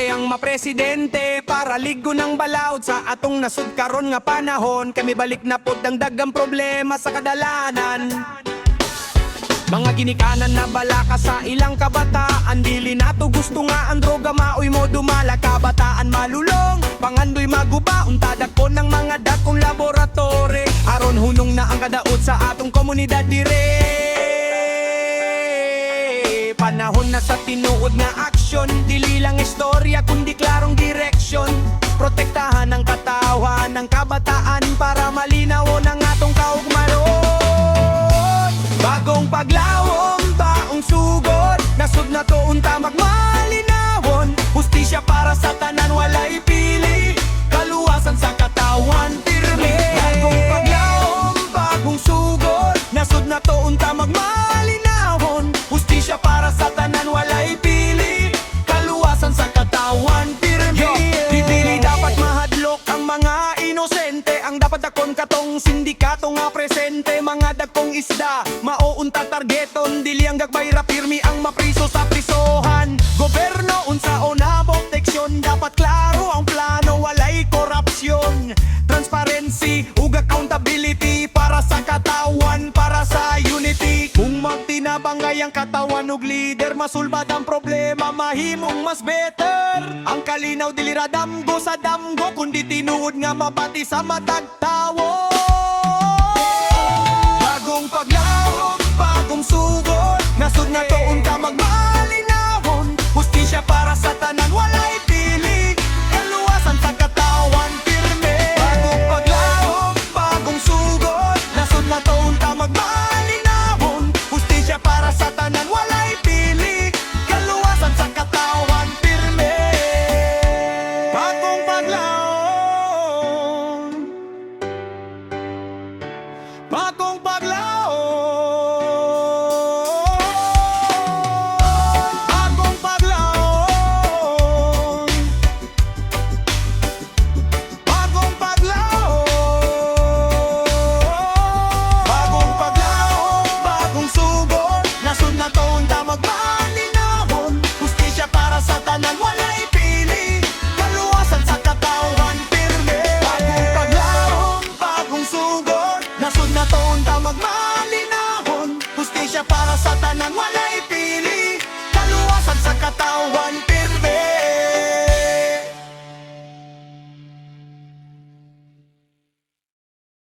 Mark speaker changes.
Speaker 1: Sulbade ang mapresidente para ligo ng balaod sa atong nasud karon nga panahon. Kami balik na pod ang dagang problema sa kadalanan. Mga ginikanan na balaka sa ilang kabataan. Dili nato gusto nga ang droga maoy mo dumala. Kabataan malulong, pangandoy maguba. Untadak ko ng mga dakong laboratory. Aron hunong na ang kadaot sa atong komunidad dire. Panahon na sa tinuod nga aksyon. Dili lang istorya kundi klarong direksyon. Protektahan ang katawan ng kabataan para malinaw ng atong kaugmaron. Bagong paglawom, baong sugod. Nasud na to unta magmalinawon. Hustisya para sa tanan, walay pili. Kaluwasan sa katawan, pirmi. Bagong paglawom, bagong sugod. Nasud na to unta magmalinawon. Hustisya para sa tanan, walay pili. Kaluwasan sa katawan, pirmi. Dili dapat mahadlok ang mga inosente. Ang dapat dakon katong sindikato nga presente. Mga dakong isda mauunta targeton. Dili ang gagbayra pirmi ang mapriso sa prisohan. Goberno unsaon na proteksyon. Dapat klaro ang plano, walay korupsyon. Transparency ug accountability para sa katawan, para sa unity. Kung magtinabangay ang katawan ug leader, masulbad ang problema, mahimong mas better. Ang kalinaw dili ra damgo sa damgo, kundi tinuod nga mabati sa matag tawo. Bagong paglawom, bagong sugod. Nasud na to unta magmalinawon. Hustisya para sa tanan, walay pili. Kaluwasan sa katawan, pirmi. Bagong paglawom, bagong sugod. Nasud na to unta magmalinawon. Hustisya para sa tanan, walay pili. Kaluwasan sa katawan, pirmi. Bagong paglawom, bagong paglawom. Bagong paglawom, bagong paglawom. Bagong paglawom, bagong sugod. Nasud na to unta magmalinawon. Hustisya para sa tanan, walay pili. Kaluwasan sa katawan, pirmi. Bagong paglawom, bagong sugod. Nasud na to unta magmalinawon. Hustisya para sa tanan, walay pili. Kaluwasan sa katawan, pirmi.